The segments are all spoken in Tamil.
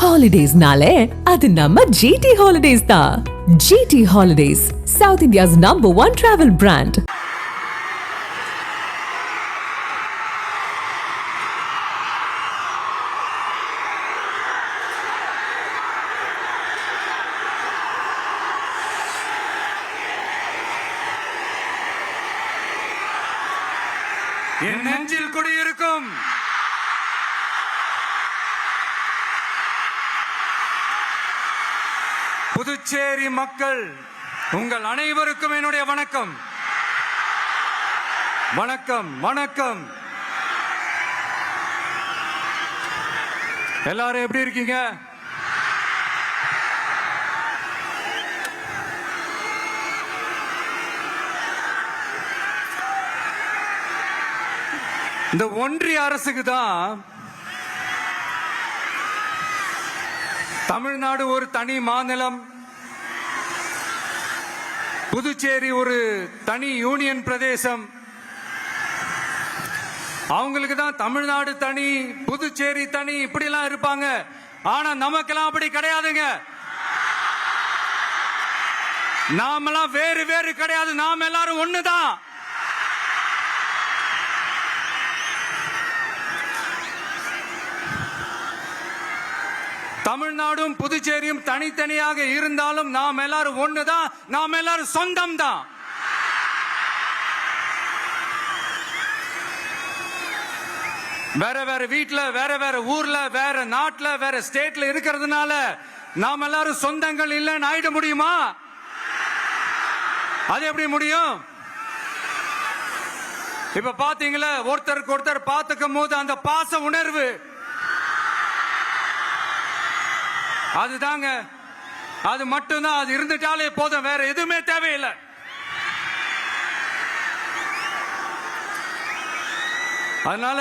ஹாலிடேஸ்னாலே அது நம்ம ஜிடி ஹாலிடேஸ் தான். GT holidays, south India's #1 travel brand. என் நெஞ்சில் குடியிருக்கும் புதுச்சேரி மக்கள் உங்கள் அனைவருக்கும் என்னுடைய வணக்கம். வணக்கம் வணக்கம். எல்லாரும் எப்படி இருக்கீங்க? இந்த ஒன்றிய அரசுக்கு தான் தமிழ்நாடு ஒரு தனி மாநிலம், புதுச்சேரி ஒரு தனி யூனியன் பிரதேசம். அவங்களுக்கு தான் தமிழ்நாடு தனி, புதுச்சேரி தனி, இப்படிலாம் இருப்பாங்க. ஆனா நமக்கெல்லாம் அப்படி கிடையாதுங்க. நாமெல்லாம் வேறு வேறு கிடையாது. நாம் எல்லாரும் ஒண்ணுதான். தமிழ்நாடும் புதுச்சேரியும் தனித்தனியாக இருந்தாலும் நாம் எல்லாரும் ஒண்ணுதான். நாம் எல்லாரும் சொந்தம் தான். வேற வேற வீட்டுல, வேற வேற ஊர்ல, வேற நாட்டுல, வேற ஸ்டேட்ல இருக்கிறதுனால நாம் எல்லாரும் சொந்தங்கள் இல்லைன்னு ஆயிட முடியுமா? அது எப்படி முடியும்? இப்ப பாத்தீங்களா, ஒருத்தருக்கு ஒருத்தர் பார்த்துக்கும் போது அந்த பாச உணர்வு, அதுதாங்க. அது மட்டும்தான். அது இருந்துட்டாலே போதும், வேற எதுவுமே தேவையில்லை. அதனால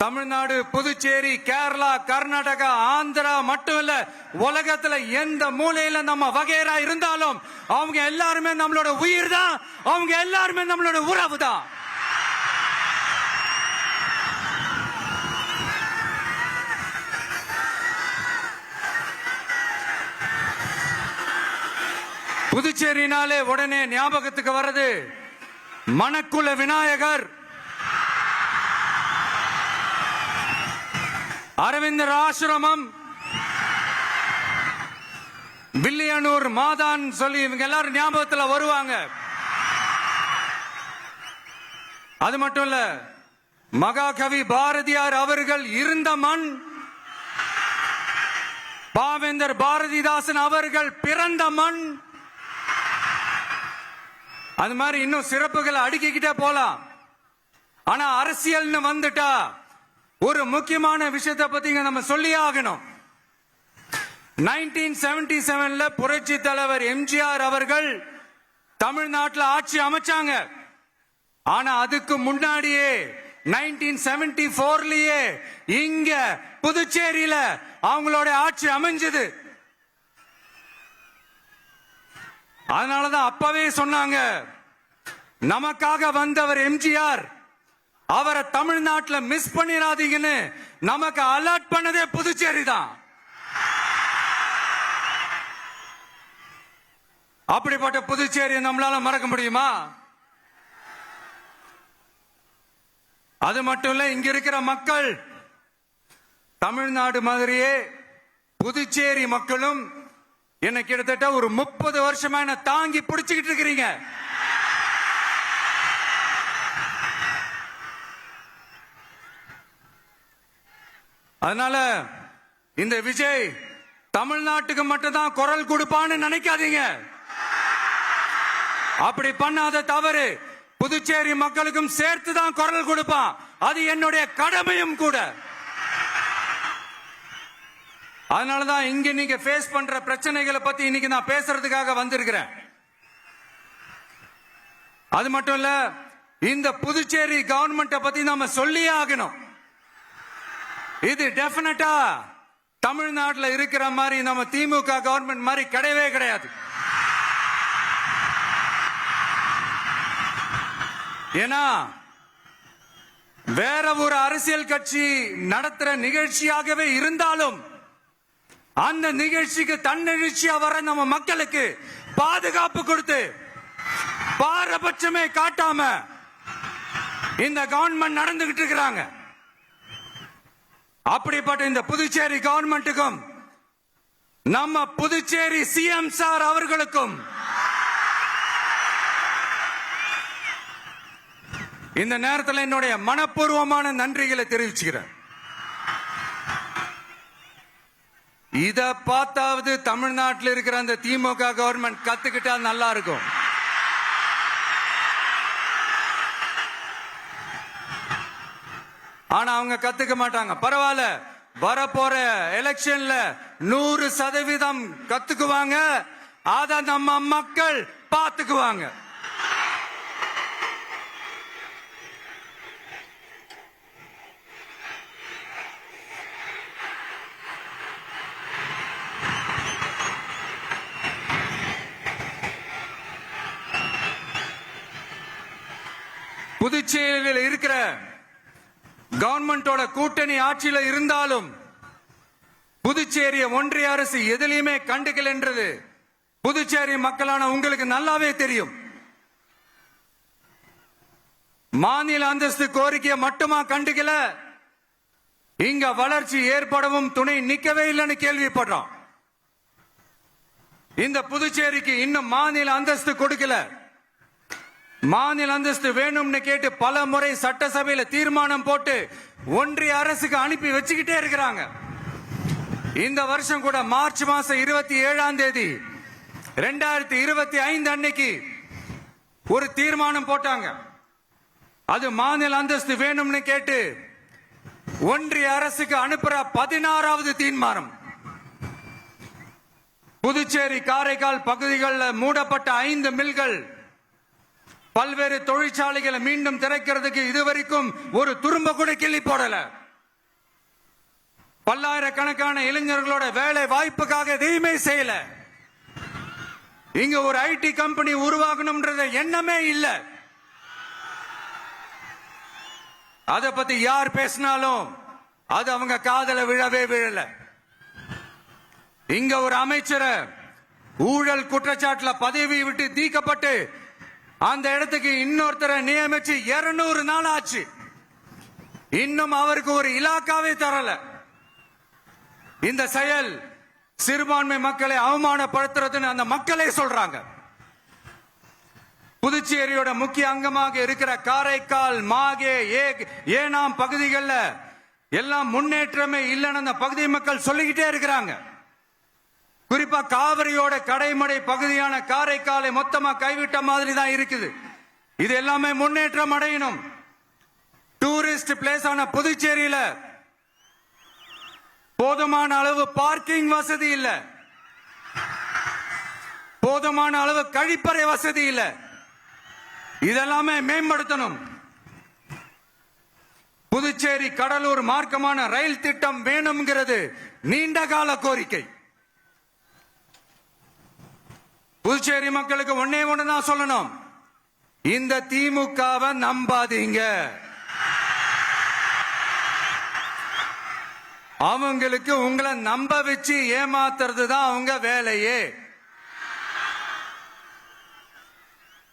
தமிழ்நாடு, புதுச்சேரி, கேரளா, கர்நாடகா, ஆந்திரா மட்டும் இல்ல, உலகத்துல எந்த மூலையில நம்ம வகைரா இருந்தாலும் அவங்க எல்லாருமே நம்மளோட உயிர் தான். அவங்க எல்லாருமே நம்மளோட உறவு தான். புதுச்சேரினாலே உடனே ஞாபகத்துக்கு வர்றது மணக்குள விநாயகர், அரவிந்தர் ஆசிரமம், வில்லியனூர் மாதான் சொல்லி இவங்க எல்லாரும் ஞாபகத்தில் வருவாங்க. அது மட்டும் இல்ல, மகாகவி பாரதியார் அவர்கள் இருந்த மண், பாவேந்தர் பாரதிதாசன் அவர்கள் பிறந்த மண். அது மாதிரி இன்னும் சிறப்புகளை அடுக்கிக்கிட்டே போலாம். ஆனா அரசியல்னு வந்துட்டா ஒரு முக்கியமான விஷயத்தை பத்தி நம்ம சொல்லியே ஆகணும். 1977 புரட்சி தலைவர் எம்ஜிஆர் அவர்கள் தமிழ்நாட்டில் ஆட்சி அமைச்சாங்க. ஆனா அதுக்கு முன்னாடியே 1974லயே இங்க புதுச்சேரியில அவங்களோட ஆட்சி அமைஞ்சது. அதனாலதான் அப்பவே சொன்னாங்க, நமக்காக வந்தவர் எம்ஜிஆர், அவரை தமிழ்நாட்டில் மிஸ் பண்ணிடாதீங்கன்னு நமக்கு அலர்ட் பண்ணதே புதுச்சேரி தான். அப்படிப்பட்ட புதுச்சேரியை நம்மளால மறக்க முடியுமா? அது மட்டும் இல்ல, இங்க இருக்கிற மக்கள் தமிழ்நாடு மாதிரியே புதுச்சேரி மக்களும் என்ன கிட்டத்தட்ட ஒரு 30 வருஷமா என்ன தாங்கி பிடிச்சுக்கிட்டு இருக்கிறீங்க. அதனால இந்த விஜய் தமிழ்நாட்டுக்கு மட்டும்தான் குரல் கொடுப்பான்னு நினைக்காதீங்க. அப்படி பண்ணாத தவறு. புதுச்சேரி மக்களுக்கும் சேர்த்து தான் குரல் கொடுப்பான். அது என்னுடைய கடமையும் கூட. அதனாலதான் இங்க நீங்க ஃபேஸ் பண்ற பிரச்சனைகளை பத்தி இன்னைக்கு நான் பேசுறதுக்காக வந்திருக்கிறேன். அது மட்டும் இல்ல, இந்த புதுச்சேரி கவர்மெண்ட்டை பத்தி நாம சொல்லியே ஆகணும். இது டெஃபினட்டா தமிழ்நாட்டில் இருக்கிற மாதிரி நம்ம திமுக கவர்மெண்ட் மாதிரி கிடையவே கிடையாது. ஏன்னா வேற ஒரு அரசியல் கட்சி நடத்துற நிகழ்ச்சியாகவே இருந்தாலும் அந்த நிகழ்ச்சிக்கு தன்னெழுச்சியா வர நம்ம மக்களுக்கு பாதுகாப்பு கொடுத்து பாரபட்சமே காட்டாம இந்த கவர்மெண்ட் நடந்துகிட்டு இருக்கிறாங்க. அப்படிப்பட்ட இந்த புதுச்சேரி கவர்மெண்ட்டுக்கும் நம்ம புதுச்சேரி சிஎம் சார் அவர்களுக்கும் இந்த நேரத்தில் என்னுடைய மனப்பூர்வமான நன்றிகளை தெரிவிச்சுக்கிறேன். இத பார்த்தாவது தமிழ்நாட்டில் இருக்கிற அந்த திமுக கவர்மெண்ட் கத்துக்கிட்டா நல்லா இருக்கும். ஆனா அவங்க கத்துக்க மாட்டாங்க. பரவாயில்ல, வரப்போற எலெக்ஷன்ல 100% கத்துக்குவாங்க. அத நம்ம மக்கள் பார்த்துக்குவாங்க. புதுச்சேரியில் இருக்கிற கவர்மெண்டோட கூட்டணி ஆட்சியில இருந்தாலும் புதுச்சேரிய ஒன்றிய அரசு எதிலையுமே கண்டுக்கல் என்றது புதுச்சேரி மக்களான உங்களுக்கு நல்லாவே தெரியும். மாநில அந்தஸ்து கோரிக்கையை மட்டுமா கண்டுக்கல, இங்க வளர்ச்சி ஏற்படவும் துணை நிக்கவே இல்லைன்னு கேள்விப்படுறோம். இந்த புதுச்சேரிக்கு இன்னும் மாநில அந்தஸ்து கொடுக்கல. மாநில அந்தஸ்து வேணும்னு கேட்டு பல முறை சட்டசபையில தீர்மானம் போட்டு ஒன்றிய அரசுக்கு அனுப்பி வச்சுக்கிட்டே இருக்கிறாங்க. இந்த வருஷம் கூட மார்ச் மாசம் 27ஆம் தேதி 2025 அன்னைக்கு ஒரு தீர்மானம் போட்டாங்க. அது மாநில அந்தஸ்து வேணும்னு கேட்டு ஒன்றிய அரசுக்கு அனுப்புற 16வது தீர்மானம். புதுச்சேரி காரைக்கால் பகுதிகளில் மூடப்பட்ட 5 மில்கள், பல்வேறு தொழிற்சாலைகளை மீண்டும் திறக்கிறதுக்கு இதுவரைக்கும் ஒரு துரும்ப கூட கிள்ளி போடல. பல்லாயிரக்கணக்கான இளைஞர்களோட வேலை வாய்ப்புக்காக எதையுமே செய்யல. இங்க ஒரு ஐடி கம்பெனி உருவாகணும்ன்ற எண்ணமே இல்ல. அத பத்தி யார் பேசினாலும் அது அவங்க காதல விழவே விழல. இங்க ஒரு அமைச்சரை ஊழல் குற்றச்சாட்டுல பதவி விட்டு நீக்கப்பட்டு அந்த இடத்துக்கு இன்னொருத்தரை நியமிச்சு 200 நாள் ஆச்சு. இன்னும் அவருக்கு ஒரு இலாக்காவே தரல. இந்த செயல் சிறுபான்மை மக்களை அவமானப்படுத்துறதுன்னு அந்த மக்களே சொல்றாங்க. புதுச்சேரியோட முக்கிய அங்கமாக இருக்கிற காரைக்கால், மாகே, ஏனாம் பகுதிகளில் எல்லாம் முன்னேற்றமே இல்லைன்னு அந்த பகுதி மக்கள் சொல்லிக்கிட்டே இருக்கிறாங்க. குறிப்பா காவிரியோட கடைமடை பகுதியான காரைக்காலை மொத்தமா கைவிட்ட மாதிரி தான் இருக்குது. இது எல்லாமே முன்னேற்றம் அடையணும். டூரிஸ்ட் பிளேஸ் ஆன புதுச்சேரியில போதுமான அளவு பார்க்கிங் வசதி இல்ல, போதுமான அளவு கழிப்பறை வசதி இல்ல. இதெல்லாமே மேம்படுத்தணும். புதுச்சேரி கடலூர் மார்க்கமான ரயில் திட்டம் வேணும்ங்கிறது நீண்ட கால கோரிக்கை. புதுச்சேரி மக்களுக்கு ஒன்னே ஒண்ணுதான் சொல்லணும், இந்த திமுகவை நம்பாதீங்க. அவங்களுக்கு உங்களை நம்ப வச்சு ஏமாத்துறது தான் அவங்க வேலையே.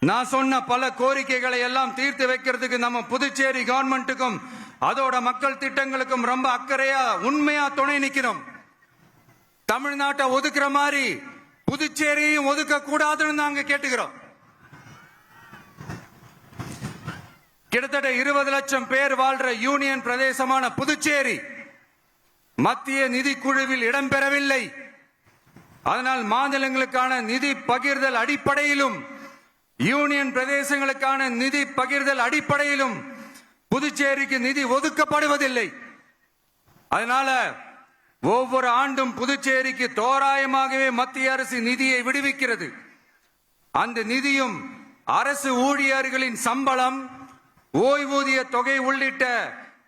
நான் சொன்ன பல கோரிக்கைகளை எல்லாம் தீர்த்து வைக்கிறதுக்கு நம்ம புதுச்சேரி கவர்மெண்ட்டுக்கும் அதோட மக்கள் திட்டங்களுக்கும் ரொம்ப அக்கறையா உண்மையா துணை நிக்கணும். தமிழ்நாட்டை ஒதுக்குற மாதிரி புதுச்சேரியும் ஒதுக்க கூடாதுன்னு நாங்க கேட்டுக்கிறோம். கிட்டத்தட்ட 20 லட்சம் பேர் வாழ்ற யூனியன் பிரதேசமான புதுச்சேரி மத்திய நிதி குழுவில் இடம்பெறவில்லை. அதனால் மாநிலங்களுக்கான நிதி பகிர்தல் அடிப்படையிலும் யூனியன் பிரதேசங்களுக்கான நிதி பகிர்தல் அடிப்படையிலும் புதுச்சேரிக்கு நிதி ஒதுக்கப்படுவதில்லை. அதனால ஒவ்வொரு ஆண்டும் புதுச்சேரிக்கு தோராயமாகவே மத்திய அரசு நிதியை விடுவிக்கிறது. அந்த நிதியும் அரசு ஊழியர்களின் சம்பளம், ஓய்வூதிய தொகை உள்ளிட்ட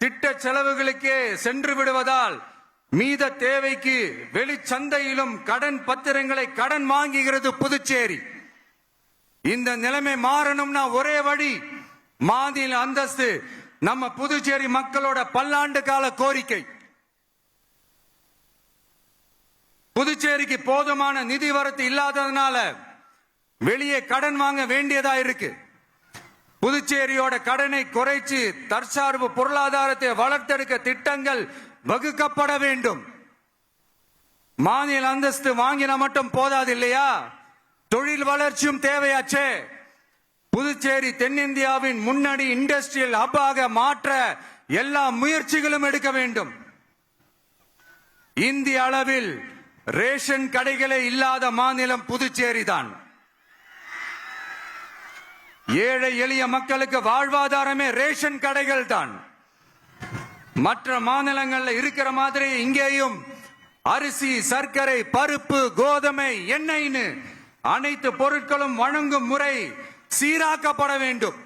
திட்ட செலவுகளுக்கே சென்று விடுவதால் மீத தேவைக்கு வெளிச்சந்தையிலும் கடன் பத்திரங்களை கடன் வாங்குகிறது புதுச்சேரி. இந்த நிலைமை மாறணும்னா ஒரே வழி, மாநில அந்தஸ்து நம்ம புதுச்சேரி மக்களோட பல்லாண்டு கால கோரிக்கை. புதுச்சேரிக்கு போதுமான நிதி வரத்து இல்லாததுனால வெளியே கடன் வாங்க வேண்டியதா இருக்கு. புதுச்சேரியோட கடனை குறைச்சு தற்சார்பு பொருளாதாரத்தை வளர்த்தெடுக்க திட்டங்கள் வகுக்கப்பட வேண்டும். மாநில அந்தஸ்து வாங்கினா மட்டும் போதாது இல்லையா, தொழில் வளர்ச்சியும் தேவையாச்சே. புதுச்சேரி தென்னிந்தியாவின் முன்னணி இண்டஸ்ட்ரியல் ஹப்பாக மாற்ற எல்லா முயற்சிகளும் எடுக்க வேண்டும். இந்திய அளவில் ரேஷன் கடைகளே இல்லாத மாநிலம் புதுச்சேரி தான். ஏழை எளிய மக்களுக்கு வாழ்வாதாரமே ரேஷன் கடைகள் தான். மற்ற மாநிலங்கள்ல இருக்கிற மாதிரி இங்கேயும் அரிசி, சர்க்கரை, பருப்பு, கோதுமை, எண்ணெய்னு அனைத்து பொருட்களும் வழங்கும் முறை சீராக்கப்பட வேண்டும்.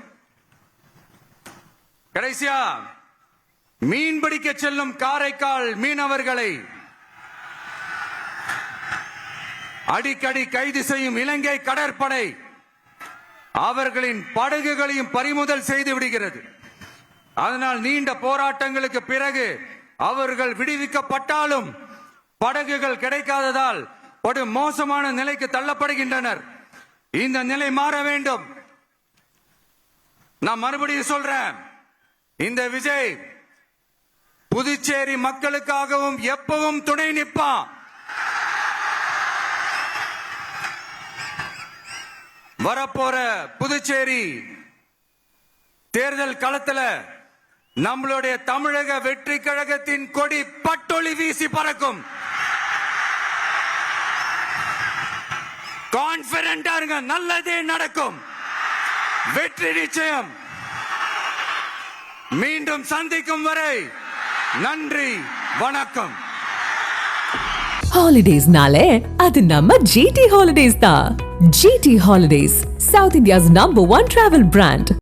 கடைசியா மீன் பிடிக்க செல்லும் காரைக்கால் மீனவர்களை அடிக்கடி கைது செய்யும் இலங்கை கடற்படை அவர்களின் படகுகளையும் பறிமுதல் செய்து விடுகிறது. அதனால் நீண்ட போராட்டங்களுக்கு பிறகு அவர்கள் விடுவிக்கப்பட்டாலும் படகுகள் கிடைக்காததால் ஒரு மோசமான நிலைக்கு தள்ளப்படுகின்றனர். இந்த நிலை மாற வேண்டும். நான் மறுபடியும் சொல்றேன், இந்த விஜய் புதுச்சேரி மக்களுக்காகவும் எப்பவும் துணை நிற்பான். வரப்போற புதுச்சேரி தேர்தல் களத்துல நம்மளுடைய தமிழக வெற்றி கழகத்தின் கொடி பட்டொளி வீசி பறக்கும். கான்பிடென்டா இருங்க, நல்லதே நடக்கும். வெற்றி நிச்சயம். மீண்டும் சந்திக்கும் வரை நன்றி, வணக்கம். ஹாலிடேஸ்னாலே அது நம்ம GT Holidays தான். GT Holidays, South India's #1 travel brand.